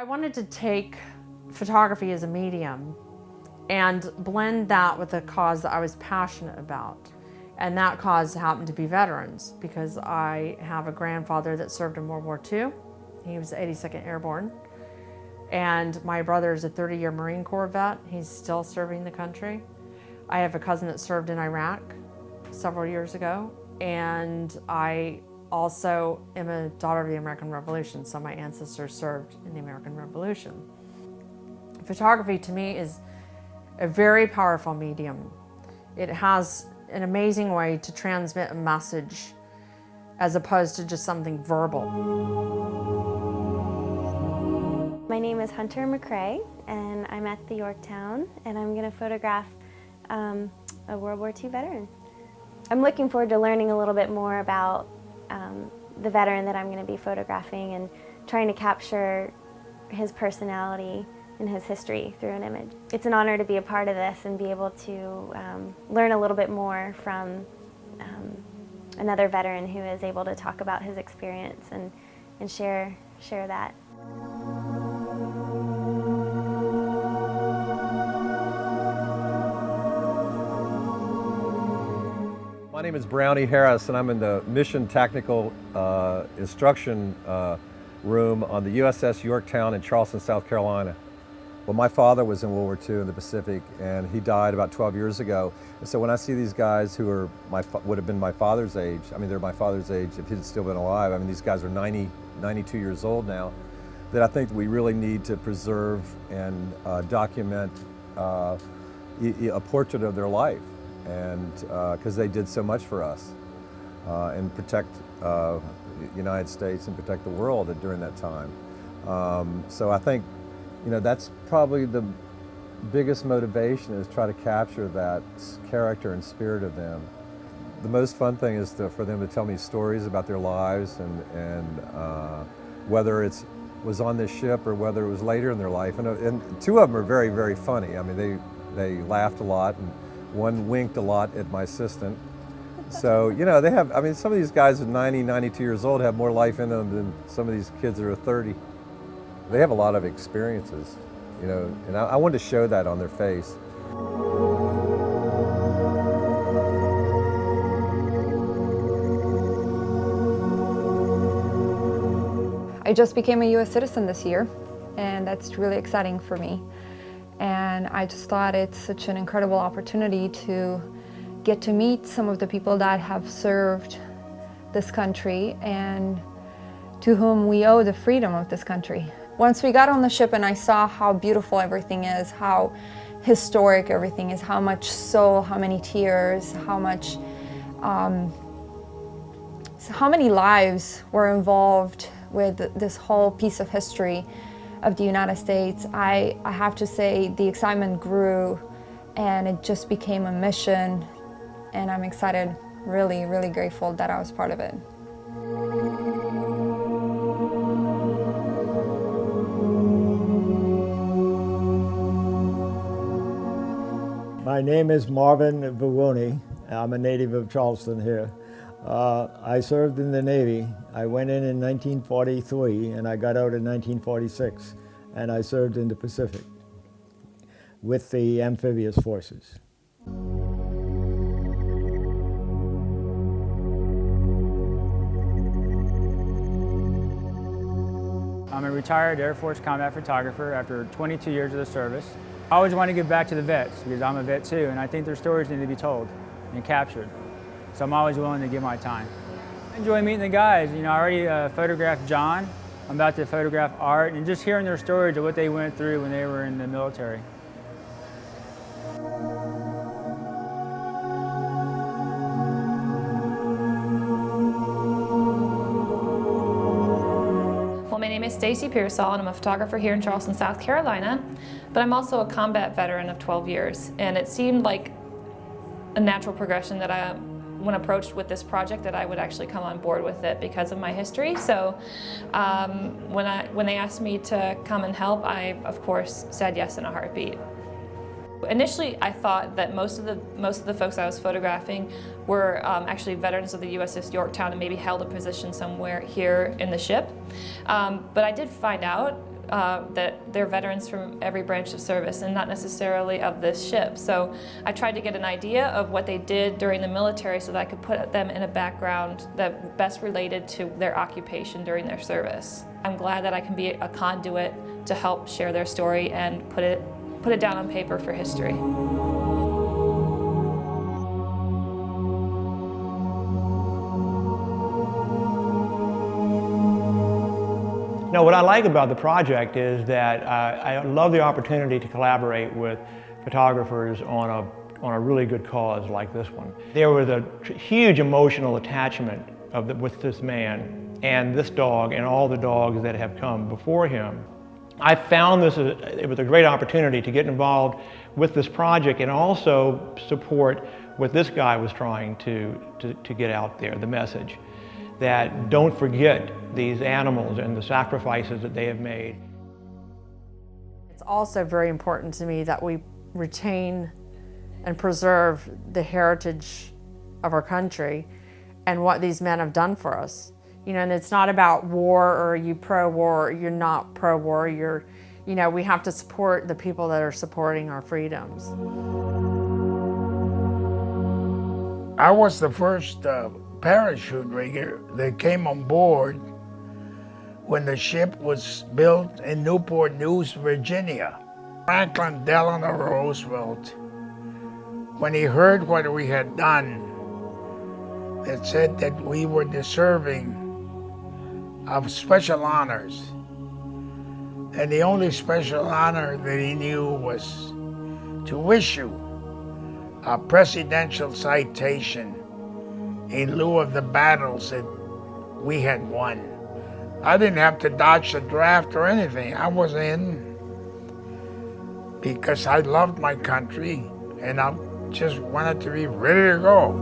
I wanted to take photography as a medium and blend that with a cause that I was passionate about. And that cause happened to be veterans, because I have a grandfather that served in World War II. He was 82nd Airborne. And my brother is a 30-year Marine Corps vet. He's still serving the country. I have a cousin that served in Iraq several years ago. And I also am a daughter of the American Revolution, so my ancestors served in the American Revolution. Photography to me is a very powerful medium. It has an amazing way to transmit a message as opposed to just something verbal. My name is Hunter McCrae, and I'm at the Yorktown, and I'm going to photograph a World War II veteran. I'm looking forward to learning a little bit more about the veteran that I'm going to be photographing and trying to capture his personality and his history through an image. It's an honor to be a part of this and be able to learn a little bit more from another veteran who is able to talk about his experience and share that. My name is Brownie Harris, and I'm in the Mission Technical Instruction Room on the USS Yorktown in Charleston, South Carolina. Well, my father was in World War II in the Pacific, and he died about 12 years ago. And so when I see these guys who are would have been my father's age, I mean, they're my father's age if he'd still been alive. I mean, these guys are 90, 92 years old now, that I think we really need to preserve and document a portrait of their life, and because they did so much for us and protect the United States and protect the world during that time. So I think, that's probably the biggest motivation, is try to capture that character and spirit of them. The most fun thing is for them to tell me stories about their lives, and whether it was on this ship or whether it was later in their life. And two of them are very, very funny. I mean, they laughed a lot, and one winked a lot at my assistant. So, they have, I mean, some of these guys at 90, 92 years old have more life in them than some of these kids that are 30. They have a lot of experiences, and I wanted to show that on their face. I just became a U.S. citizen this year, and that's really exciting for me. And I just thought it's such an incredible opportunity to get to meet some of the people that have served this country and to whom we owe the freedom of this country. Once we got on the ship and I saw how beautiful everything is, how historic everything is, how much soul, how many tears, how many lives were involved with this whole piece of history of the United States, I have to say the excitement grew, and it just became a mission, and I'm excited, really, really grateful that I was part of it. My name is Marvin Varuni. I'm a native of Charleston here. I served in the Navy. I went in 1943 and I got out in 1946, and I served in the Pacific with the amphibious forces. I'm a retired Air Force combat photographer after 22 years of the service. I always want to give back to the vets because I'm a vet too, and I think their stories need to be told and captured. So I'm always willing to give my time. I enjoy meeting the guys. I already photographed John. I'm about to photograph Art, and just hearing their stories of what they went through when they were in the military. My name is Stacy Pearsall, and I'm a photographer here in Charleston, South Carolina, but I'm also a combat veteran of 12 years, and it seemed like a natural progression that when approached with this project, that I would actually come on board with it because of my history. So when they asked me to come and help, I of course said yes in a heartbeat. Initially, I thought that most of the folks I was photographing were actually veterans of the USS Yorktown and maybe held a position somewhere here in the ship. But I did find out that they're veterans from every branch of service and not necessarily of this ship. So I tried to get an idea of what they did during the military so that I could put them in a background that best related to their occupation during their service. I'm glad that I can be a conduit to help share their story and put it down on paper for history. Now, what I like about the project is that I love the opportunity to collaborate with photographers on a really good cause like this one. There was a huge emotional attachment with this man and this dog and all the dogs that have come before him. I found it was a great opportunity to get involved with this project and also support what this guy was trying to get out there, the message that don't forget these animals and the sacrifices that they have made. It's also very important to me that we retain and preserve the heritage of our country and what these men have done for us. You know, and it's not about war, or are you pro-war or you're not pro-war. We have to support the people that are supporting our freedoms. I was the first parachute rigger that came on board when the ship was built in Newport News, Virginia. Franklin Delano Roosevelt, when he heard what we had done, it said that we were deserving of special honors. And the only special honor that he knew was to issue a presidential citation in lieu of the battles that we had won. I didn't have to dodge the draft or anything. I was in because I loved my country and I just wanted to be ready to go.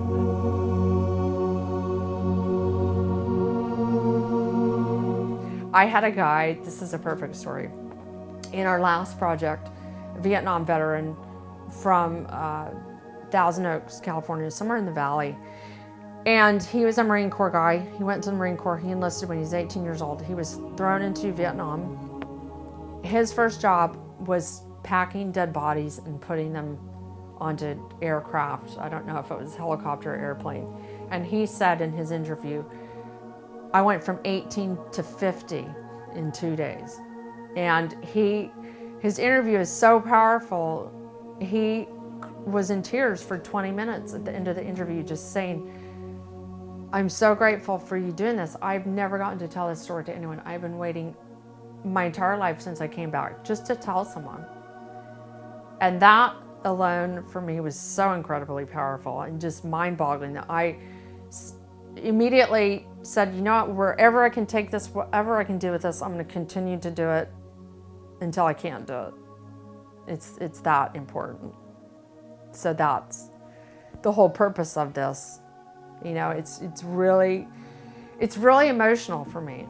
I had a guy, this is a perfect story, in our last project, a Vietnam veteran from Thousand Oaks, California, somewhere in the valley. And he was a Marine Corps guy. He went to the Marine Corps. He enlisted when he was 18 years old. He was thrown into Vietnam. His first job was packing dead bodies and putting them onto aircraft. I don't know if it was helicopter or airplane. And he said in his interview, I went from 18 to 50 in 2 days. And his interview is so powerful. He was in tears for 20 minutes at the end of the interview, just saying, I'm so grateful for you doing this. I've never gotten to tell this story to anyone. I've been waiting my entire life since I came back just to tell someone. And that alone for me was so incredibly powerful and just mind-boggling that I immediately said, you know what, wherever I can take this, whatever I can do with this, I'm going to continue to do it until I can't do it. It's that important. So that's the whole purpose of this. You know, it's really emotional for me.